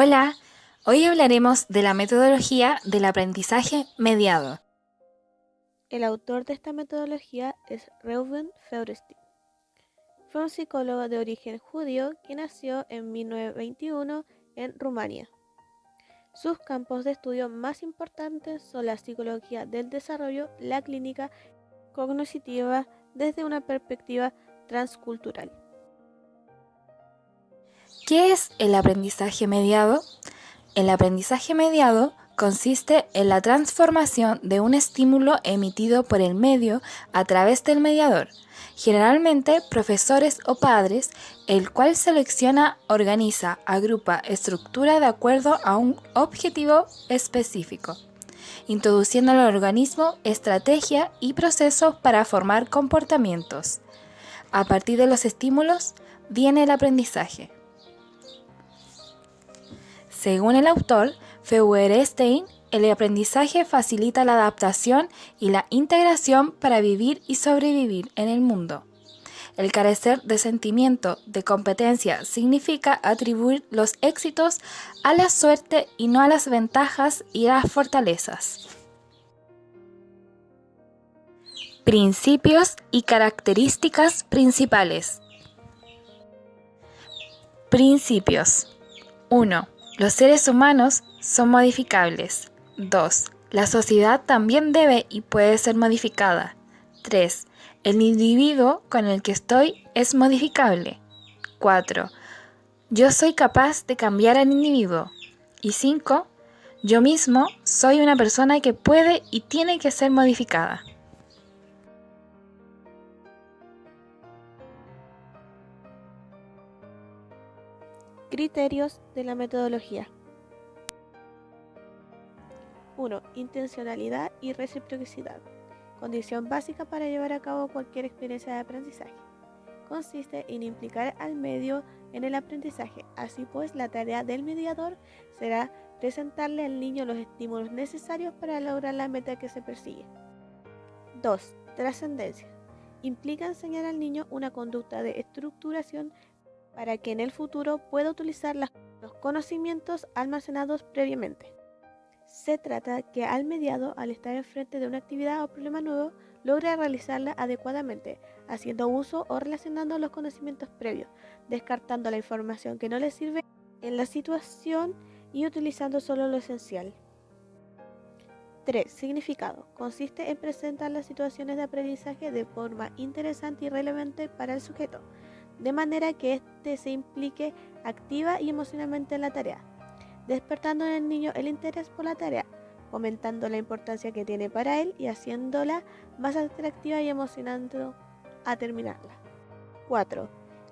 Hola, hoy hablaremos de la metodología del aprendizaje mediado. El autor de esta metodología es Reuven Feuerstein. Fue un psicólogo de origen judío que nació en 1921 en Rumania. Sus campos de estudio más importantes son la psicología del desarrollo, la clínica cognitiva desde una perspectiva transcultural. ¿Qué es el aprendizaje mediado? El aprendizaje mediado consiste en la transformación de un estímulo emitido por el medio a través del mediador, generalmente profesores o padres, el cual selecciona, organiza, agrupa, estructura de acuerdo a un objetivo específico, introduciendo al organismo estrategia y procesos para formar comportamientos. A partir de los estímulos viene el aprendizaje. Según el autor, Feuerstein, el aprendizaje facilita la adaptación y la integración para vivir y sobrevivir en el mundo. El carecer de sentimiento de competencia significa atribuir los éxitos a la suerte y no a las ventajas y a las fortalezas. Principios y características principales. Principios. 1. Los seres humanos son modificables. 2. La sociedad también debe y puede ser modificada. 3. El individuo con el que estoy es modificable. 4. Yo soy capaz de cambiar al individuo. Y 5. Yo mismo soy una persona que puede y tiene que ser modificada. Criterios de la metodología. 1. Intencionalidad y reciprocidad. Condición básica para llevar a cabo cualquier experiencia de aprendizaje. Consiste en implicar al medio en el aprendizaje. Así pues, la tarea del mediador será presentarle al niño los estímulos necesarios para lograr la meta que se persigue. 2. Trascendencia. Implica enseñar al niño una conducta de estructuración para que en el futuro pueda utilizar los conocimientos almacenados previamente. Se trata que al mediado, al estar enfrente de una actividad o problema nuevo, logre realizarla adecuadamente, haciendo uso o relacionando los conocimientos previos, descartando la información que no le sirve en la situación y utilizando solo lo esencial. 3. Significado. Consiste en presentar las situaciones de aprendizaje de forma interesante y relevante para el sujeto, de manera que éste se implique activa y emocionalmente en la tarea, despertando en el niño el interés por la tarea, comentando la importancia que tiene para él y haciéndola más atractiva y emocionando a terminarla. 4.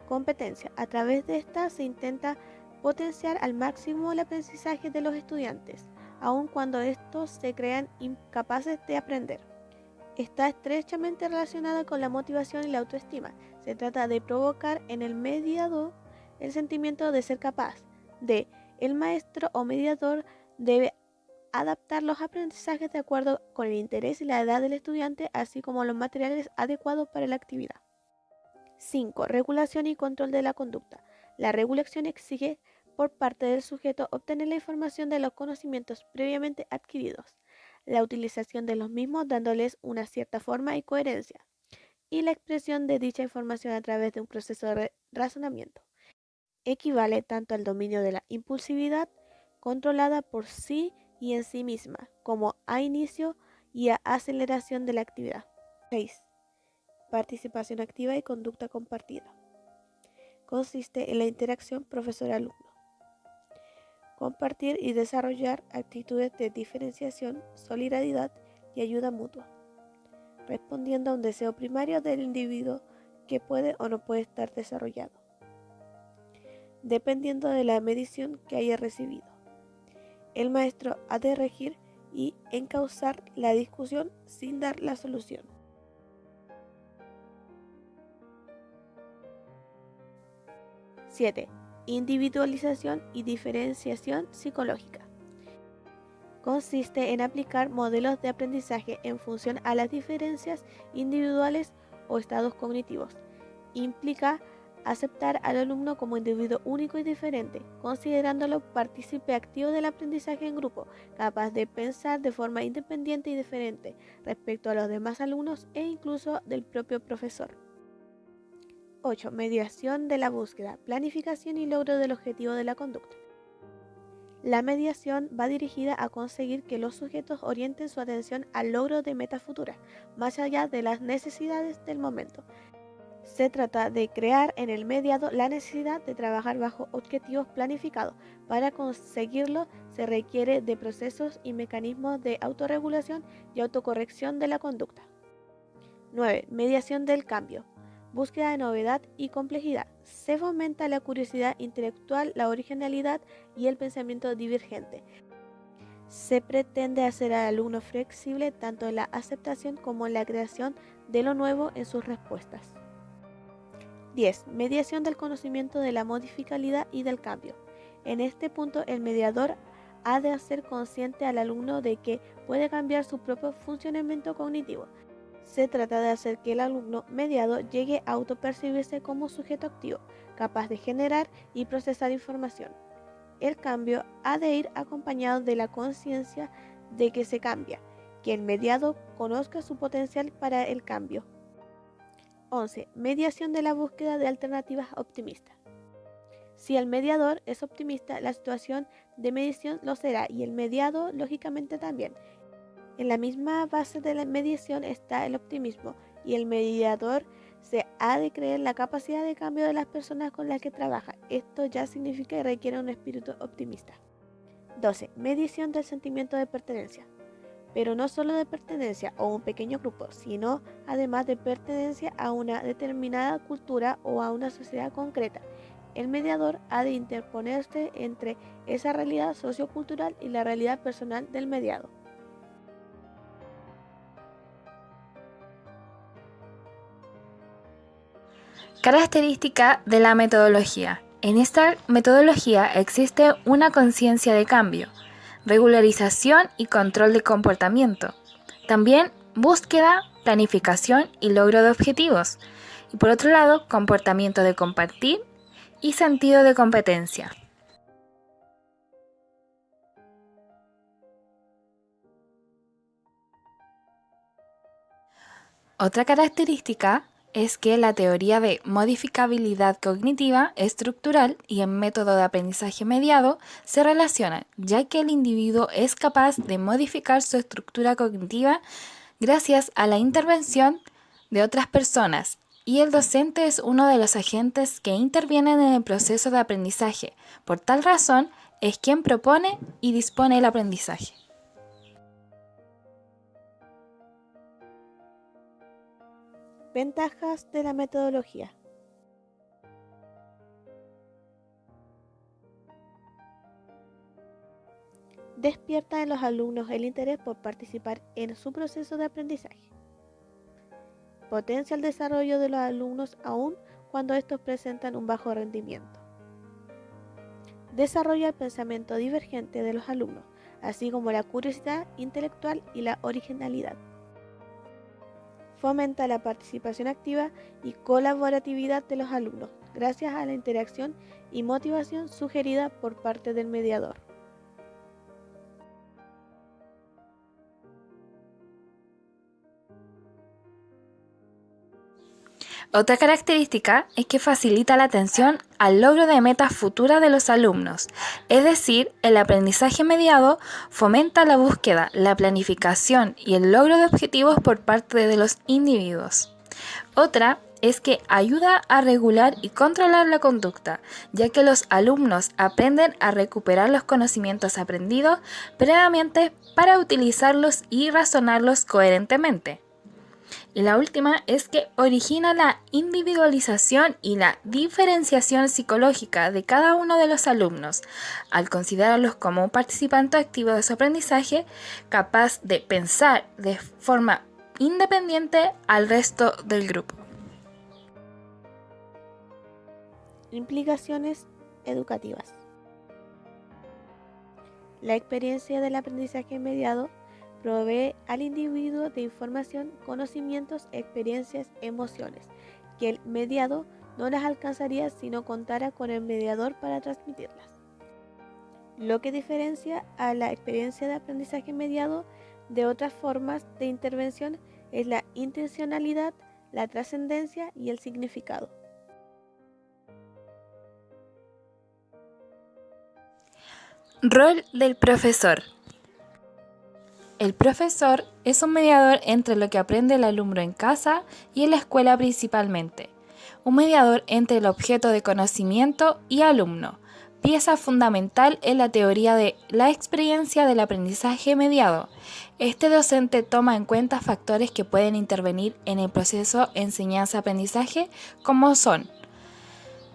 Competencia. A través de esta se intenta potenciar al máximo el aprendizaje de los estudiantes, aun cuando estos se crean incapaces de aprender. Está estrechamente relacionada con la motivación y la autoestima. Se trata de provocar en el mediador el sentimiento de ser capaz. El maestro o mediador debe adaptar los aprendizajes de acuerdo con el interés y la edad del estudiante, así como los materiales adecuados para la actividad. 5. Regulación y control de la conducta. La regulación exige por parte del sujeto obtener la información de los conocimientos previamente adquiridos, la utilización de los mismos dándoles una cierta forma y coherencia, y la expresión de dicha información a través de un proceso de razonamiento. Equivale tanto al dominio de la impulsividad, controlada por sí y en sí misma, como a inicio y a aceleración de la actividad. 6. Participación activa y conducta compartida. Consiste en la interacción profesor-alumno. Compartir y desarrollar actitudes de diferenciación, solidaridad y ayuda mutua, respondiendo a un deseo primario del individuo que puede o no puede estar desarrollado, dependiendo de la medición que haya recibido. El maestro ha de regir y encauzar la discusión sin dar la solución. 7. Individualización y diferenciación psicológica. Consiste en aplicar modelos de aprendizaje en función a las diferencias individuales o estados cognitivos. Implica Aceptar al alumno como individuo único y diferente, considerándolo partícipe activo del aprendizaje en grupo, capaz de pensar de forma independiente y diferente respecto a los demás alumnos e incluso del propio profesor. 8. Mediación de la búsqueda, planificación y logro del objetivo de la conducta. La mediación va dirigida a conseguir que los sujetos orienten su atención al logro de metas futuras, más allá de las necesidades del momento. Se trata de crear en el mediado la necesidad de trabajar bajo objetivos planificados. Para conseguirlo se requiere de procesos y mecanismos de autorregulación y autocorrección de la conducta. 9. Mediación del cambio. Búsqueda de novedad y complejidad. Se fomenta la curiosidad intelectual, la originalidad y el pensamiento divergente. Se pretende hacer al alumno flexible tanto en la aceptación como en la creación de lo nuevo en sus respuestas. 10. Mediación del conocimiento de la modificabilidad y del cambio. En este punto, el mediador ha de hacer consciente al alumno de que puede cambiar su propio funcionamiento cognitivo. Se trata de hacer que el alumno mediado llegue a autopercibirse como sujeto activo, capaz de generar y procesar información. El cambio ha de ir acompañado de la conciencia de que se cambia, que el mediado conozca su potencial para el cambio. 11. Mediación de la búsqueda de alternativas optimistas. Si el mediador es optimista, la situación de mediación lo será y el mediado, lógicamente, también. En la misma base de la mediación está el optimismo y el mediador se ha de creer la capacidad de cambio de las personas con las que trabaja. Esto ya significa que requiere un espíritu optimista. 12. Mediación del sentimiento de pertenencia. Pero no solo de pertenencia a un pequeño grupo, sino además de pertenencia a una determinada cultura o a una sociedad concreta. El mediador ha de interponerse entre esa realidad sociocultural y la realidad personal del mediado. Característica de la metodología. En esta metodología existe una conciencia de cambio, regularización y control de comportamiento. También búsqueda, planificación y logro de objetivos. Y por otro lado, comportamiento de compartir y sentido de competencia. Otra característica es que la teoría de modificabilidad cognitiva estructural y el método de aprendizaje mediado se relacionan, ya que el individuo es capaz de modificar su estructura cognitiva gracias a la intervención de otras personas, y el docente es uno de los agentes que intervienen en el proceso de aprendizaje. Por tal razón, es quien propone y dispone el aprendizaje. Ventajas de la metodología. Despierta en los alumnos el interés por participar en su proceso de aprendizaje. Potencia el desarrollo de los alumnos aún cuando estos presentan un bajo rendimiento. Desarrolla el pensamiento divergente de los alumnos, así como la curiosidad intelectual y la originalidad. Fomenta la participación activa y colaboratividad de los alumnos, gracias a la interacción y motivación sugerida por parte del mediador. Otra característica es que facilita la atención al logro de metas futuras de los alumnos, es decir, el aprendizaje mediado fomenta la búsqueda, la planificación y el logro de objetivos por parte de los individuos. Otra es que ayuda a regular y controlar la conducta, ya que los alumnos aprenden a recuperar los conocimientos aprendidos previamente para utilizarlos y razonarlos coherentemente. Y la última es que origina la individualización y la diferenciación psicológica de cada uno de los alumnos, al considerarlos como un participante activo de su aprendizaje, capaz de pensar de forma independiente al resto del grupo. Implicaciones educativas. La experiencia del aprendizaje mediado provee al individuo de información, conocimientos, experiencias, emociones, que el mediado no las alcanzaría si no contara con el mediador para transmitirlas. Lo que diferencia a la experiencia de aprendizaje mediado de otras formas de intervención es la intencionalidad, la trascendencia y el significado. Rol del profesor. El profesor es un mediador entre lo que aprende el alumno en casa y en la escuela principalmente. Un mediador entre el objeto de conocimiento y alumno, pieza fundamental en la teoría de la experiencia del aprendizaje mediado. Este docente toma en cuenta factores que pueden intervenir en el proceso enseñanza-aprendizaje, como son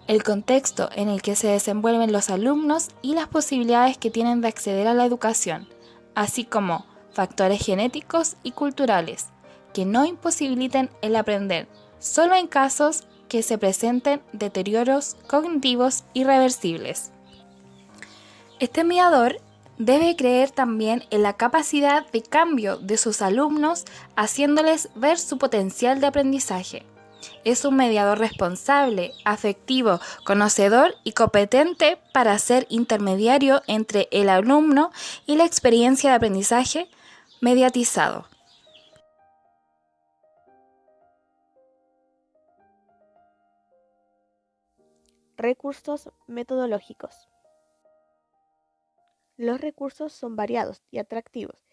el contexto en el que se desenvuelven los alumnos y las posibilidades que tienen de acceder a la educación, así como factores genéticos y culturales que no imposibiliten el aprender, solo en casos que se presenten deterioros cognitivos irreversibles. Este mediador debe creer también en la capacidad de cambio de sus alumnos, haciéndoles ver su potencial de aprendizaje. Es un mediador responsable, afectivo, conocedor y competente para ser intermediario entre el alumno y la experiencia de aprendizaje mediatizado. Recursos metodológicos. Los recursos son variados y atractivos,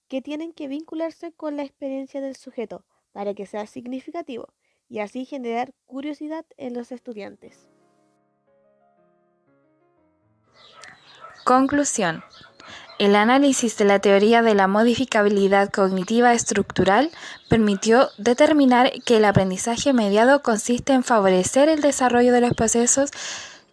que tienen que vincularse con la experiencia del sujeto para que sea significativo y así generar curiosidad en los estudiantes. Conclusión. El análisis de la teoría de la modificabilidad cognitiva estructural permitió determinar que el aprendizaje mediado consiste en favorecer el desarrollo de los procesos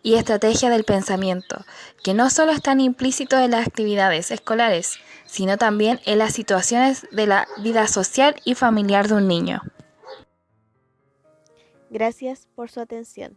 y estrategias del pensamiento, que no solo están implícitos en las actividades escolares, sino también en las situaciones de la vida social y familiar de un niño. Gracias por su atención.